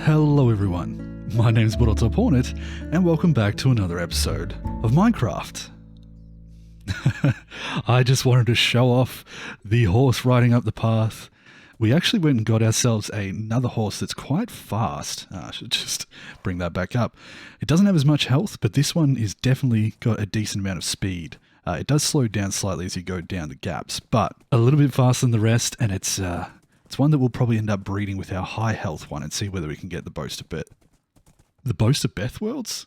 Hello everyone, my name's Bottletophornet and welcome back to another episode of Minecraft. I just wanted to show off the horse riding up the path. We actually went and got ourselves another horse that's quite fast. I should just bring that back up. It doesn't have as much health, but this one is definitely got a decent amount of speed. It does slow down slightly as you go down the gaps, but a little bit faster than the rest, and it's one that we'll probably end up breeding with our high health one and see whether we can get the Boast of Beth. The Boast of Beth worlds?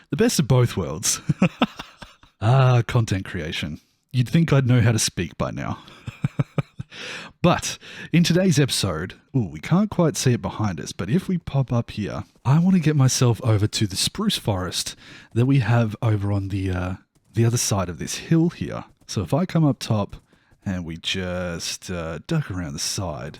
The best of both worlds. Content creation. You'd think I'd know how to speak by now. But in today's episode, we can't quite see it behind us, but if we pop up here, I want to get myself over to the spruce forest that we have over on the other side of this hill here. So if I come up top and we just duck around the side,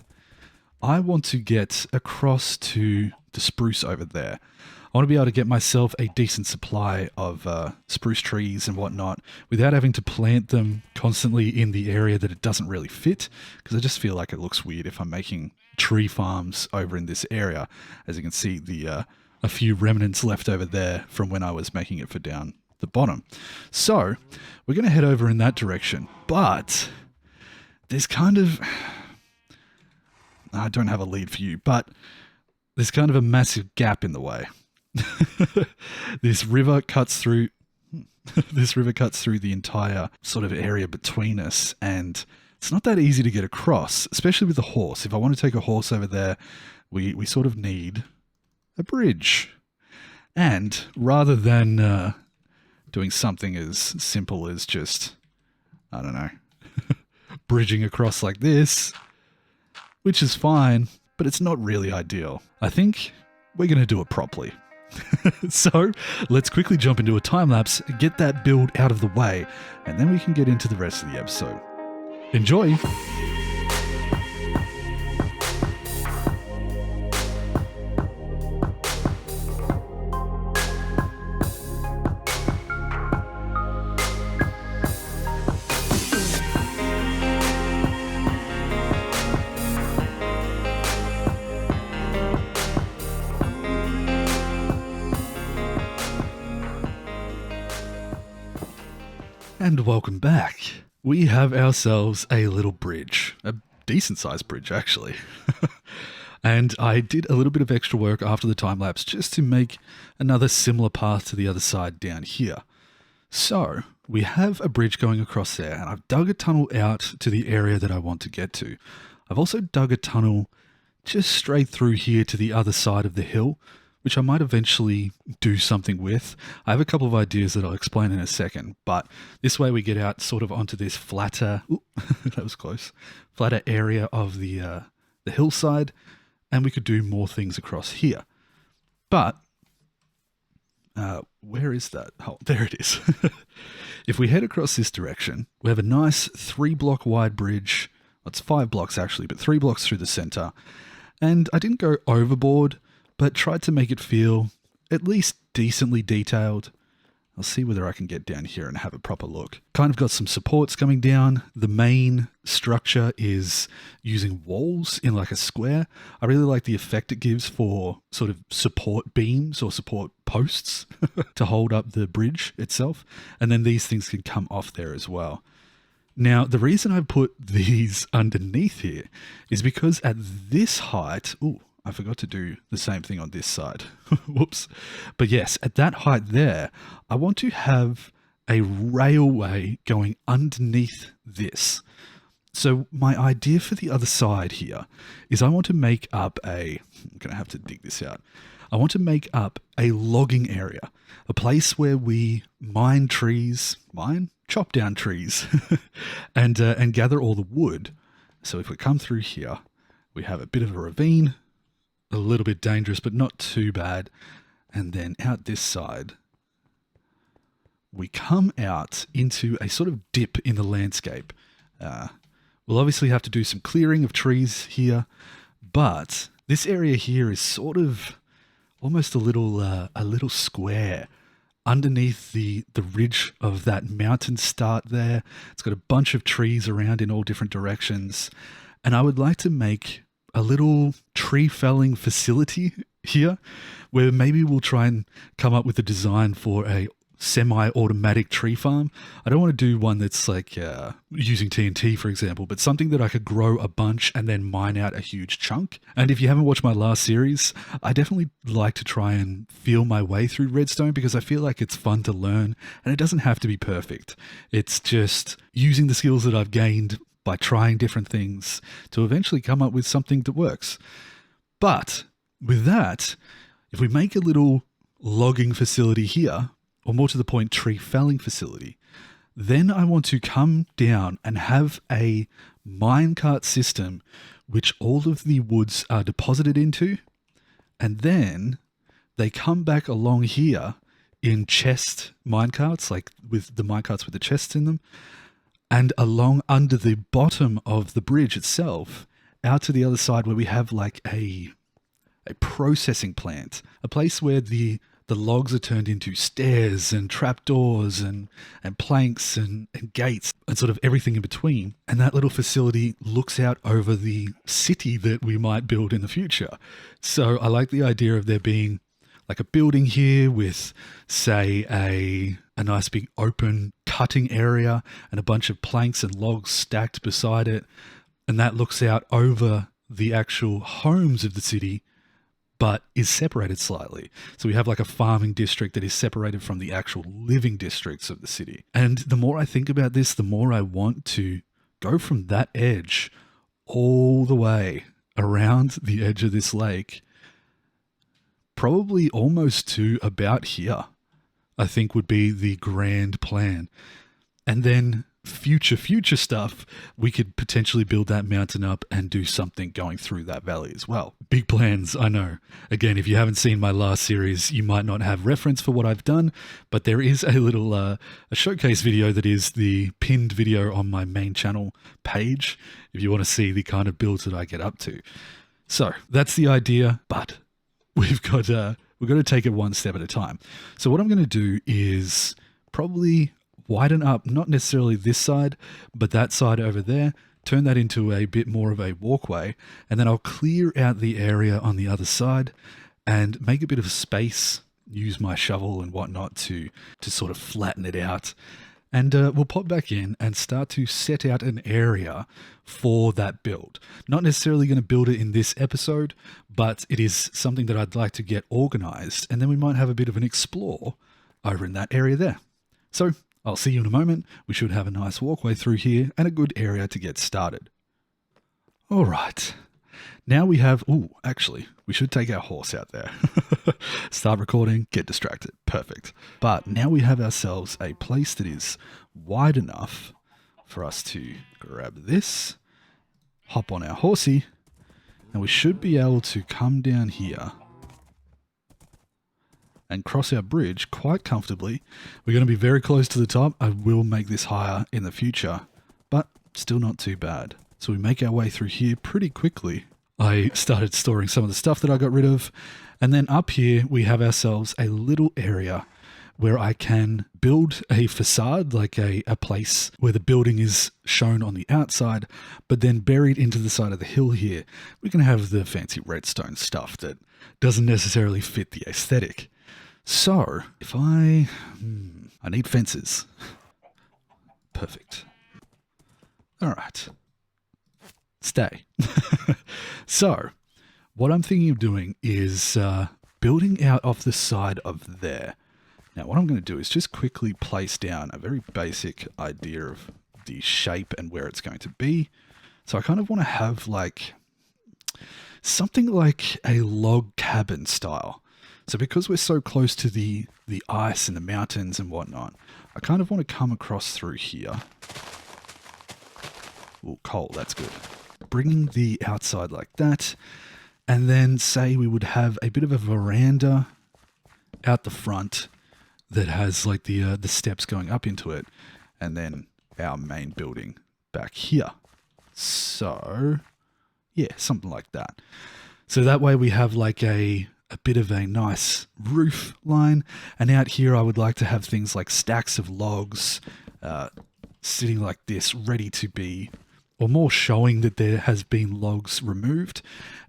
I want to get across to the spruce over there. I want to be able to get myself a decent supply of spruce trees and whatnot without having to plant them constantly in the area that it doesn't really fit, because I just feel like it looks weird if I'm making tree farms over in this area. As you can see, a few remnants left over there from when I was making it for down the bottom. So we're going to head over in that direction, but there's kind of... I don't have a lead for you, but there's kind of a massive gap in the way. This river cuts through the entire sort of area between us, and it's not that easy to get across, especially with a horse. If I want to take a horse over there, we sort of need a bridge. And rather than doing something as simple as just, I don't know, bridging across like this, which is fine, but it's not really ideal, I think we're going to do it properly. So let's quickly jump into a time lapse, get that build out of the way, and then we can get into the rest of the episode. Enjoy! And welcome back. We have ourselves a little bridge, a decent sized bridge actually. And I did a little bit of extra work after the time lapse just to make another similar path to the other side down here. So we have a bridge going across there, and I've dug a tunnel out to the area that I want to get to. I've also dug a tunnel just straight through here to the other side of the hill, which I might eventually do something with. I have a couple of ideas that I'll explain in a second, but this way we get out sort of onto this flatter, that was close, flatter area of the hillside, and we could do more things across here. But, where is that? Oh, there it is. If we head across this direction, we have a nice 3-block wide bridge. Well, it's 5 blocks actually, but 3 blocks through the center. And I didn't go overboard, but tried to make it feel at least decently detailed. I'll see whether I can get down here and have a proper look. Kind of got some supports coming down. The main structure is using walls in like a square. I really like the effect it gives for sort of support beams or support posts to hold up the bridge itself. And then these things can come off there as well. Now, the reason I put these underneath here is because at this height... I forgot to do the same thing on this side. Whoops. But yes, at that height there, I want to have a railway going underneath this. So my idea for the other side here is I want to make up I'm going to have to dig this out. I want to make up a logging area, a place where we chop down trees and gather all the wood. So if we come through here, we have a bit of a ravine, a little bit dangerous, but not too bad. And then out this side, we come out into a sort of dip in the landscape. We'll obviously have to do some clearing of trees here, but this area here is sort of almost a little square underneath the ridge of that mountain start there. It's got a bunch of trees around in all different directions. And I would like to make a little tree felling facility here, where maybe we'll try and come up with a design for a semi-automatic tree farm. I don't want to do one that's like using TNT, for example, but something that I could grow a bunch and then mine out a huge chunk. And if you haven't watched my last series, I definitely like to try and feel my way through redstone because I feel like it's fun to learn and it doesn't have to be perfect. It's just using the skills that I've gained by trying different things to eventually come up with something that works. But with that, if we make a little logging facility here, or more to the point, tree felling facility, then I want to come down and have a minecart system which all of the woods are deposited into, and then they come back along here in chest minecarts, like with the minecarts with the chests in them, and along under the bottom of the bridge itself, out to the other side where we have like a processing plant, a place where the logs are turned into stairs and trapdoors and planks and gates and sort of everything in between. And that little facility looks out over the city that we might build in the future. So I like the idea of there being like a building here with, say, a nice big open cutting area and a bunch of planks and logs stacked beside it. And that looks out over the actual homes of the city, but is separated slightly. So we have like a farming district that is separated from the actual living districts of the city. And the more I think about this, the more I want to go from that edge all the way around the edge of this lake, probably almost to about here, I think would be the grand plan. And then future stuff, we could potentially build that mountain up and do something going through that valley as well. Big plans, I know. Again, if you haven't seen my last series, you might not have reference for what I've done, but there is a little a showcase video that is the pinned video on my main channel page if you want to see the kind of builds that I get up to. So that's the idea, but we've got to take it one step at a time. So what I'm going to do is probably widen up, not necessarily this side, but that side over there, turn that into a bit more of a walkway, and then I'll clear out the area on the other side and make a bit of space, use my shovel and whatnot to sort of flatten it out. And we'll pop back in and start to set out an area for that build. Not necessarily going to build it in this episode, but it is something that I'd like to get organized, and then we might have a bit of an explore over in that area there. So I'll see you in a moment. We should have a nice walkway through here and a good area to get started. All right. Now we have... Ooh, actually, we should take our horse out there. Start recording, get distracted. Perfect. But now we have ourselves a place that is wide enough for us to grab this, hop on our horsey, and we should be able to come down here and cross our bridge quite comfortably. We're going to be very close to the top. I will make this higher in the future, but still not too bad. So we make our way through here pretty quickly. I started storing some of the stuff that I got rid of, and then up here we have ourselves a little area where I can build a facade, like a place where the building is shown on the outside, but then buried into the side of the hill here, we can have the fancy redstone stuff that doesn't necessarily fit the aesthetic. So, if I need fences. Perfect. All right. Stay. So, what I'm thinking of doing is building out off the side of there. Now, what I'm going to do is just quickly place down a very basic idea of the shape and where it's going to be. So I kind of want to have like something like a log cabin style. So because we're so close to the ice and the mountains and whatnot, I kind of want to come across through here. Ooh, coal, that's good. Bringing the outside like that, and then say we would have a bit of a veranda out the front that has like the steps going up into it, and then our main building back here. So, yeah, something like that. So that way we have like a bit of a nice roof line, and out here I would like to have things like stacks of logs sitting like this, ready to be or more showing that there has been logs removed.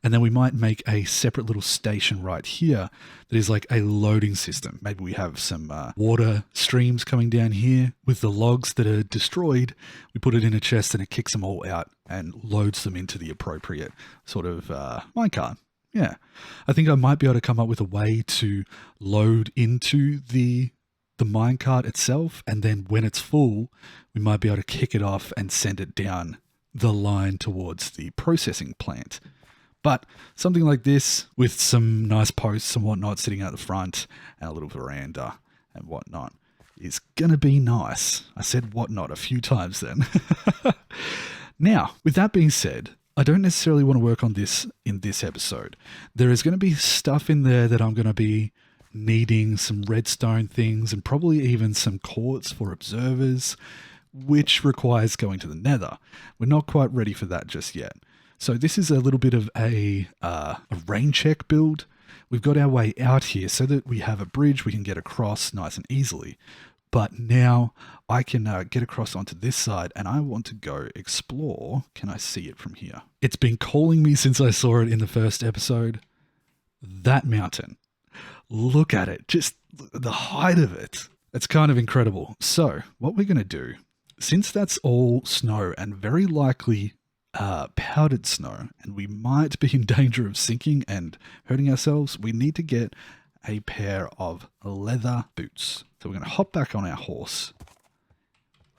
And then we might make a separate little station right here that is like a loading system. Maybe we have some water streams coming down here with the logs that are destroyed. We put it in a chest and it kicks them all out and loads them into the appropriate sort of minecart. Yeah, I think I might be able to come up with a way to load into the minecart itself, and then when it's full, we might be able to kick it off and send it down the line towards the processing plant. But something like this with some nice posts and whatnot sitting out the front and a little veranda and whatnot is going to be nice. I said whatnot a few times then. Now, with that being said, I don't necessarily want to work on this in this episode. There is going to be stuff in there that I'm going to be needing, some redstone things and probably even some quartz for observers, which requires going to the nether. We're not quite ready for that just yet. So this is a little bit of a rain check build. We've got our way out here so that we have a bridge we can get across nice and easily. But now I can get across onto this side and I want to go explore. Can I see it from here? It's been calling me since I saw it in the first episode. That mountain. Look at it. Just the height of it. It's kind of incredible. So what we're going to do, since that's all snow and very likely powdered snow, and we might be in danger of sinking and hurting ourselves, we need to get a pair of leather boots. So we're going to hop back on our horse,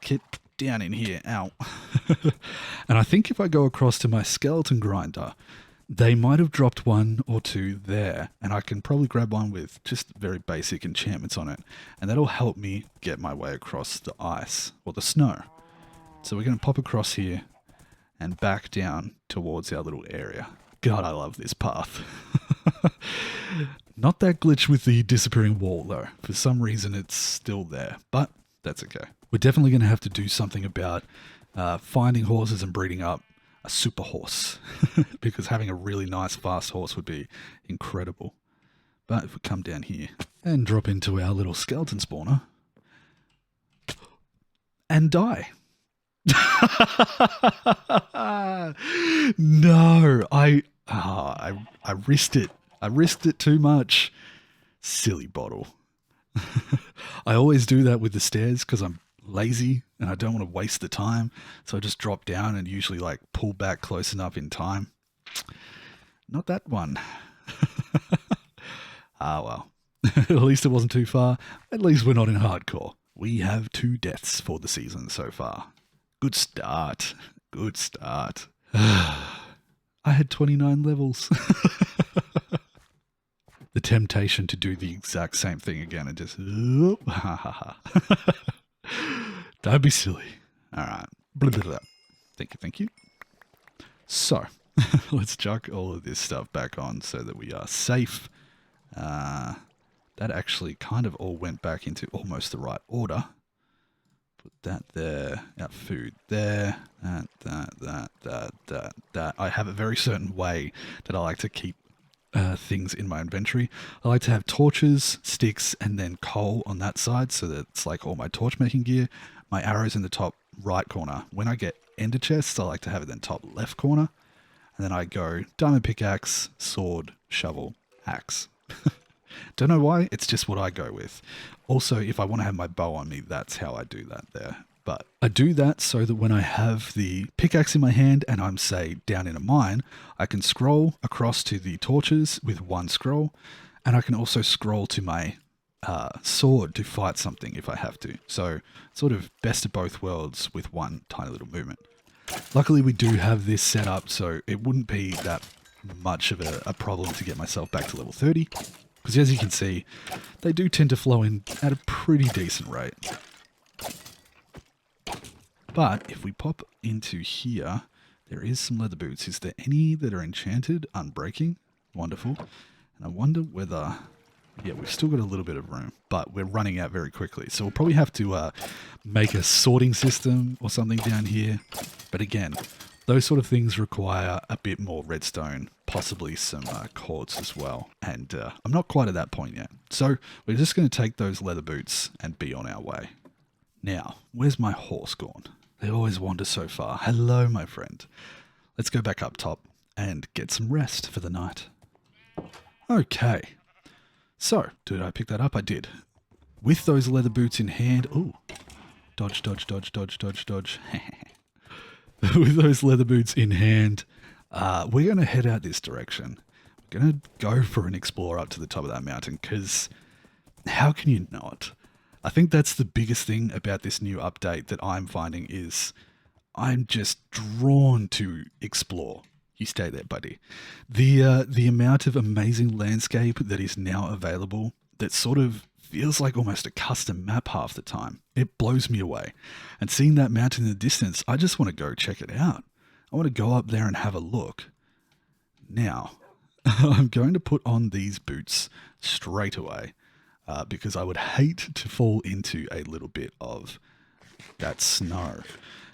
get down in here, ow. And I think if I go across to my skeleton grinder, they might have dropped one or two there, and I can probably grab one with just very basic enchantments on it, and that'll help me get my way across the ice, or the snow. So we're going to pop across here and back down towards our little area. God, I love this path. Not that glitch with the disappearing wall, though. For some reason, it's still there, but that's okay. We're definitely going to have to do something about finding horses and breeding up a super horse, because having a really nice, fast horse would be incredible. But if we come down here and drop into our little skeleton spawner and die. No, I risked it. I risked it too much. Silly bottle. I always do that with the stairs because I'm lazy and I don't want to waste the time. So I just drop down and usually like pull back close enough in time. Not that one. Ah, well. At least it wasn't too far. At least we're not in hardcore. We have 2 deaths for the season so far. Good start. Good start. I had 29 levels. The temptation to do the exact same thing again and just... Don't be silly. All right. Blah, blah, blah. Thank you. So, let's chuck all of this stuff back on so that we are safe. That actually kind of all went back into almost the right order. Put that there, our food there, that. I have a very certain way that I like to keep things in my inventory. I like to have torches, sticks, and then coal on that side so that it's like all my torch making gear. My arrows in the top right corner. When I get ender chests, I like to have it in the top left corner. And then I go diamond pickaxe, sword, shovel, axe. Don't know why, it's just what I go with. Also, if I want to have my bow on me, that's how I do that there. But I do that so that when I have the pickaxe in my hand and I'm, say, down in a mine, I can scroll across to the torches with one scroll, and I can also scroll to my sword to fight something if I have to. So sort of best of both worlds with one tiny little movement. Luckily, we do have this set up, so it wouldn't be that much of a problem to get myself back to level 30. Because as you can see, they do tend to flow in at a pretty decent rate. But if we pop into here, there is some leather boots. Is there any that are enchanted? Unbreaking. Wonderful. And I wonder whether... Yeah, we've still got a little bit of room, but we're running out very quickly. So we'll probably have to make a sorting system or something down here. But again, those sort of things require a bit more redstone, possibly some quartz as well. And I'm not quite at that point yet. So we're just going to take those leather boots and be on our way. Now, where's my horse gone? They always wander so far. Hello, my friend. Let's go back up top and get some rest for the night. Okay. So, did I pick that up? I did. With those leather boots in hand... Ooh. Dodge, dodge, dodge, dodge, dodge, dodge. With those leather boots in hand, we're going to head out this direction. We're going to go for an explore up to the top of that mountain, because how can you not? I think that's the biggest thing about this new update that I'm finding is I'm just drawn to explore. You stay there, buddy. The amount of amazing landscape that is now available that sort of feels like almost a custom map half the time. It blows me away. And seeing that mountain in the distance, I just want to go check it out. I want to go up there and have a look. Now, I'm going to put on these boots straight away because I would hate to fall into a little bit of that snow.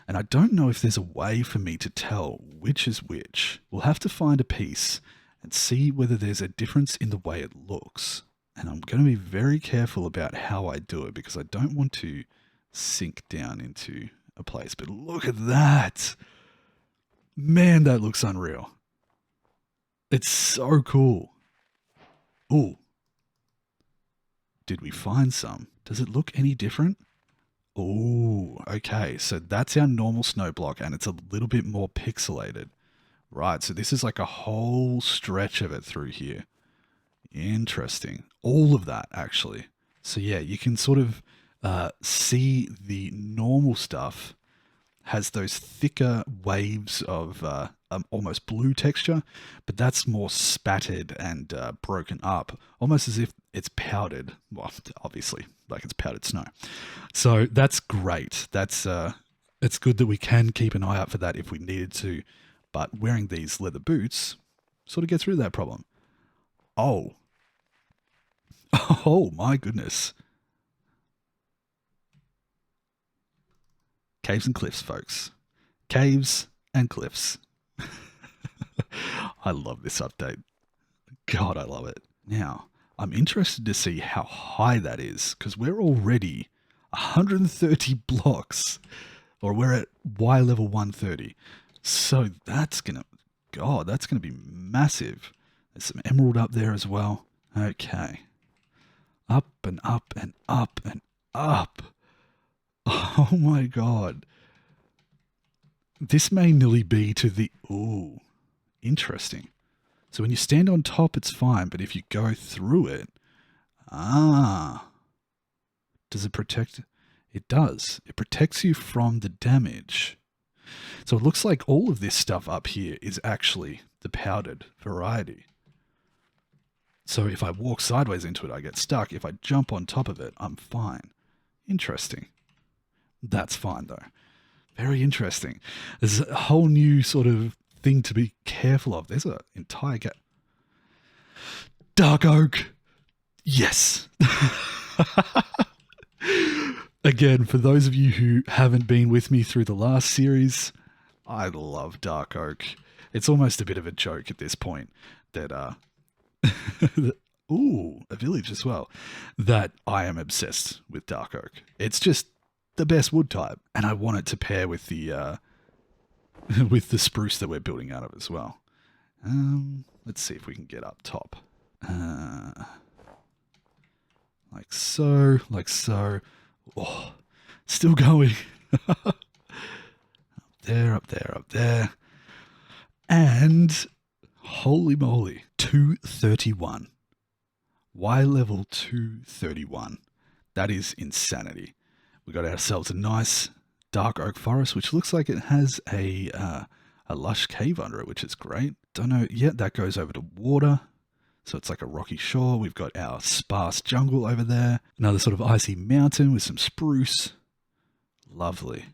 And I don't know if there's a way for me to tell which is which. We'll have to find a piece and see whether there's a difference in the way it looks. And I'm going to be very careful about how I do it because I don't want to sink down into a place. But look at that. Man, that looks unreal. It's so cool. Ooh. Did we find some? Does it look any different? Oh, okay. So that's our normal snow block and it's a little bit more pixelated. Right, so this is like a whole stretch of it through here. Interesting. All of that, actually. So yeah, you can sort of see the normal stuff has those thicker waves of almost blue texture, but that's more spattered and broken up, almost as if it's powdered. Well, obviously, like it's powdered snow. So that's great. That's it's good that we can keep an eye out for that if we needed to, but wearing these leather boots sort of gets rid of that problem. Oh. Oh my goodness. Caves and cliffs, folks. Caves and cliffs. I love this update. God, I love it. Now, I'm interested to see how high that is, because we're already 130 blocks, or we're at Y level 130. So that's going to, God, that's going to be massive. There's some emerald up there as well. Okay. Up and up and up and up. Oh my God. This may nearly be to the... Ooh, interesting. So when you stand on top, it's fine. But if you go through it... Ah. Does it protect... It does. It protects you from the damage. So it looks like all of this stuff up here is actually the powdered variety. So if I walk sideways into it, I get stuck. If I jump on top of it, I'm fine. Interesting. That's fine, though. Very interesting. There's a whole new sort of thing to be careful of. There's an entire gap. Dark oak. Yes. Again, for those of you who haven't been with me through the last series, I love dark oak. It's almost a bit of a joke at this point that ooh, a village as well, that I am obsessed with dark oak. It's just the best wood type, and I want it to pair with the with the spruce that we're building out of as well. Let's see if we can get up top. Like so, like so. Oh, still going. Up there, up there, up there. And holy moly, 231. Y level 231. That is insanity. We got ourselves a nice dark oak forest, which looks like it has a lush cave under it, which is great. Don't know yet. That goes over to water. So it's like a rocky shore. We've got our sparse jungle over there. Another sort of icy mountain with some spruce. Lovely.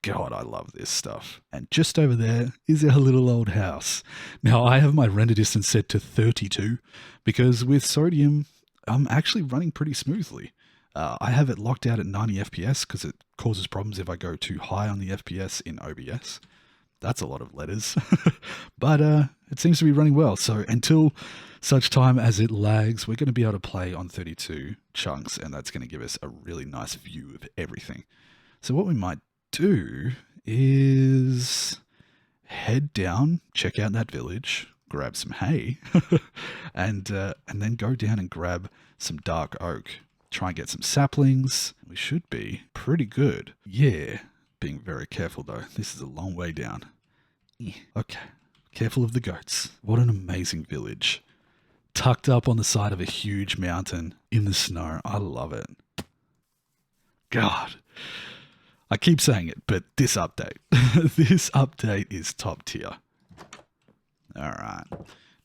God, I love this stuff. And just over there is our little old house. Now, I have my render distance set to 32 because with Sodium, I'm actually running pretty smoothly. I have it locked out at 90 FPS because it causes problems if I go too high on the FPS in OBS. That's a lot of letters. But it seems to be running well. So until such time as it lags, we're going to be able to play on 32 chunks, and that's going to give us a really nice view of everything. So what we might do is head down, check out that village, grab some hay, and then go down and grab some dark oak. Try and get some saplings. We should be pretty good. Yeah, being very careful though. This is a long way down. Okay, careful of the goats. What an amazing village. Tucked up on the side of a huge mountain in the snow. I love it. God. I keep saying it, but this update. This update is top tier. Alright.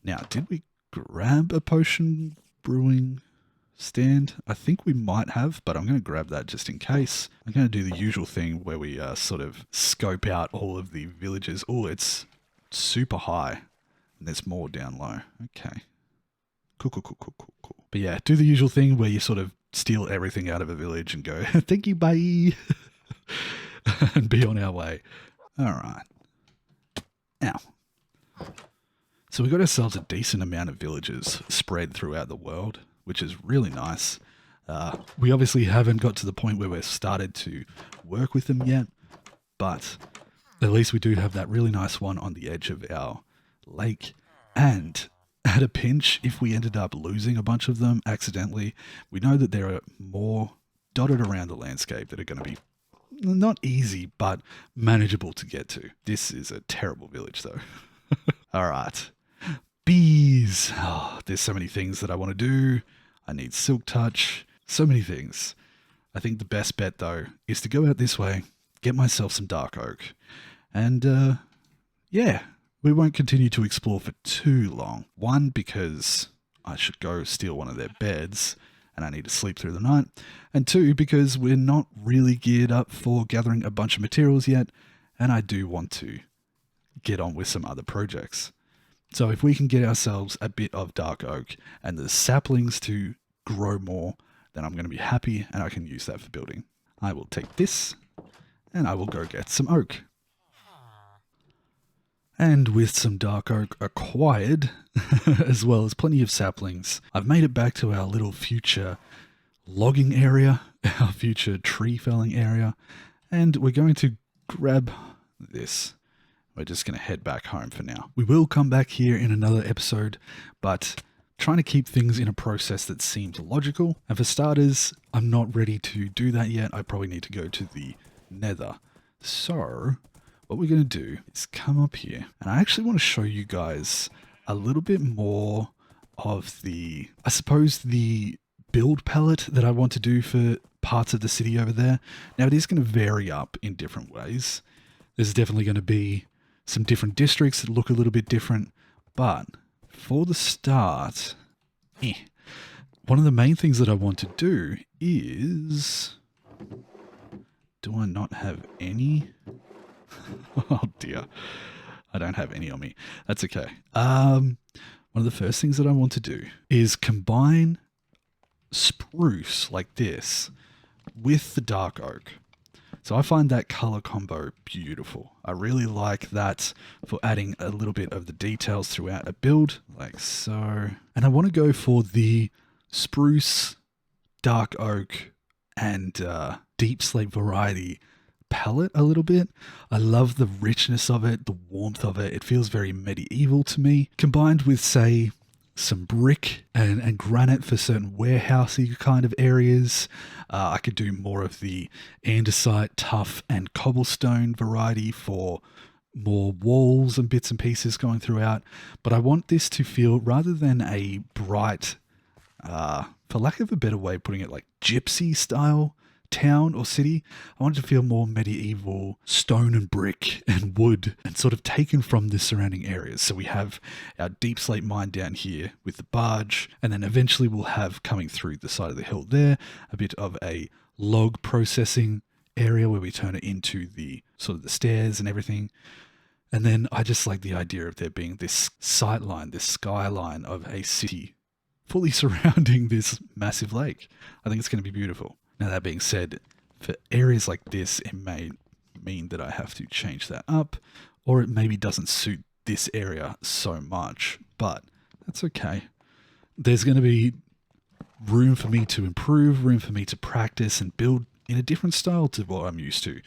Now, did we grab a potion brewing stand? I think we might have, but I'm going to grab that just in case. I'm going to do the usual thing where we sort of scope out all of the villages. Oh, it's super high. And there's more down low. Okay. Cool. But yeah, do the usual thing where you sort of steal everything out of a village and go, thank you, bye. And be on our way. Alright. Now. So we got ourselves a decent amount of villages spread throughout the world, which is really nice. We obviously haven't got to the point where we've started to work with them yet, but at least we do have that really nice one on the edge of our lake. And at a pinch, if we ended up losing a bunch of them accidentally, we know that there are more dotted around the landscape that are going to be not easy, but manageable to get to. This is a terrible village though. All right. Bees. Oh, there's so many things that I want to do. I need silk touch. So many things. I think the best bet though is to go out this way, get myself some dark oak. And yeah, we won't continue to explore for too long. One, because I should go steal one of their beds and I need to sleep through the night. And two, because we're not really geared up for gathering a bunch of materials yet, and I do want to get on with some other projects. So if we can get ourselves a bit of dark oak and the saplings to grow more, then I'm going to be happy and I can use that for building. I will take this and I will go get some oak. And with some dark oak acquired, as well as plenty of saplings, I've made it back to our little future logging area, our future tree felling area, and we're going to grab this. We're just going to head back home for now. We will come back here in another episode, but trying to keep things in a process that seems logical. And for starters, I'm not ready to do that yet. I probably need to go to the Nether. So what we're going to do is come up here, and I actually want to show you guys a little bit more of the, I suppose, the build palette that I want to do for parts of the city over there. Now it is going to vary up in different ways. There's definitely going to be some different districts that look a little bit different, but for the start, one of the main things that I want to do is, do I not have any? Oh dear, I don't have any on me. That's okay. One of the first things that I want to do is combine spruce like this with the dark oak. So I find that color combo beautiful. I really like that for adding a little bit of the details throughout a build, like so. And I want to go for the spruce, dark oak, and deep slate variety palette a little bit. I love the richness of it, the warmth of it. It feels very medieval to me, combined with, say, some brick and granite for certain warehousey kind of areas. I could do more of the andesite, tuff, and cobblestone variety for more walls and bits and pieces going throughout. But I want this to feel, rather than a bright, for lack of a better way of putting it, like gypsy style town or city, I want it to feel more medieval, stone and brick and wood, and sort of taken from the surrounding areas. So we have our deep slate mine down here with the barge, and then eventually we'll have, coming through the side of the hill there, a bit of a log processing area where we turn it into the sort of the stairs and everything. And then I just like the idea of there being this sightline, this skyline of a city fully surrounding this massive lake. I think it's going to be beautiful. Now, that being said, for areas like this, it may mean that I have to change that up, or it maybe doesn't suit this area so much, but that's okay. There's going to be room for me to improve, room for me to practice and build in a different style to what I'm used to.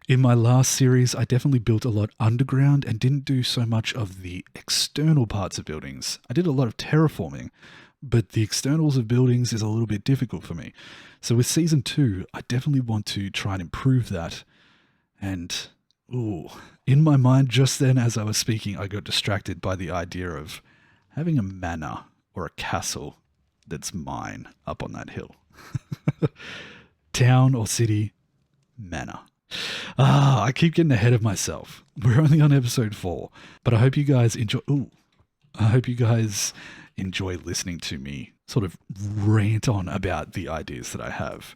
In my last series, I definitely built a lot underground and didn't do so much of the external parts of buildings. I did a lot of terraforming, but the externals of buildings is a little bit difficult for me. So with Season 2, I definitely want to try and improve that. And, in my mind just then as I was speaking, I got distracted by the idea of having a manor or a castle that's mine up on that hill. Town or city, manor. I keep getting ahead of myself. We're only on episode 4, but I hope you guys enjoy. I hope you guys enjoy listening to me sort of rant on about the ideas that I have.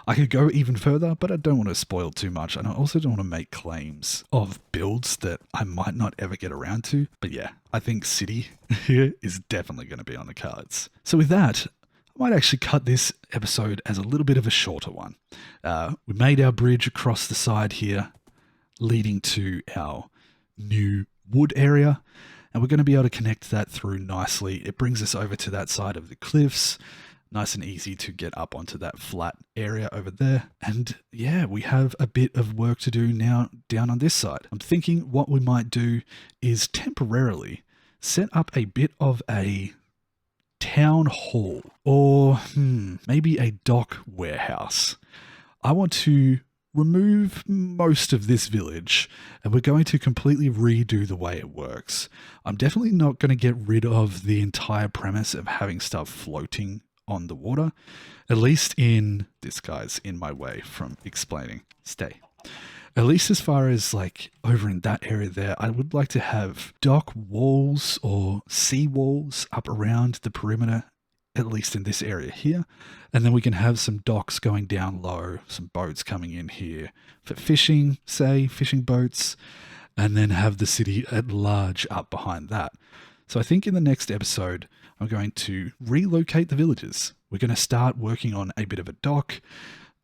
I could go even further, but I don't want to spoil too much, and I also don't want to make claims of builds that I might not ever get around to. But yeah, I think city here is definitely going to be on the cards. So with that, I might actually cut this episode as a little bit of a shorter one. We made our bridge across the side here, leading to our new wood area, and we're going to be able to connect that through nicely. It brings us over to that side of the cliffs, nice and easy to get up onto that flat area over there. And yeah, we have a bit of work to do now down on this side. I'm thinking what we might do is temporarily set up a bit of a town hall, or maybe a dock warehouse. I want to remove most of this village, and we're going to completely redo the way it works. I'm definitely not going to get rid of the entire premise of having stuff floating on the water, at least in this guy's in my way from explaining. Stay. At least as far as like over in that area there, I would like to have dock walls or sea walls up around the perimeter, at least in this area here. And then we can have some docks going down low, some boats coming in here for fishing, say, fishing boats, and then have the city at large up behind that. So I think in the next episode, I'm going to relocate the villages. We're going to start working on a bit of a dock,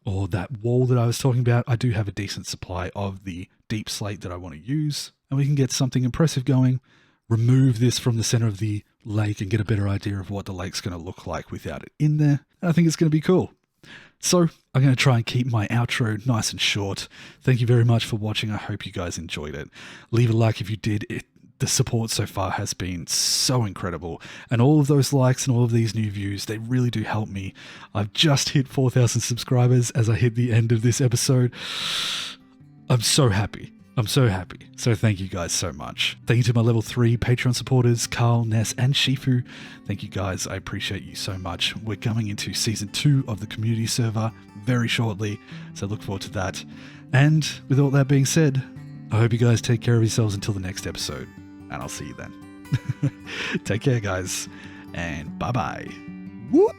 or that wall that I was talking about. I do have a decent supply of the deep slate that I want to use, and we can get something impressive going, remove this from the center of the lake and get a better idea of what the lake's going to look like without it in there. And I think it's going to be cool. So I'm going to try and keep my outro nice and short. Thank you very much for watching. I hope you guys enjoyed it. Leave a like if you did. The support so far has been so incredible, and all of those likes and all of these new views, they really do help me. I've just hit 4,000 subscribers as I hit the end of this episode. I'm so happy. So thank you guys so much. Thank you to my level 3 Patreon supporters, Carl, Ness, and Shifu. Thank you guys. I appreciate you so much. We're coming into season 2 of the community server very shortly, so look forward to that. And with all that being said, I hope you guys take care of yourselves until the next episode. And I'll see you then. Take care, guys, and bye-bye. Whoop.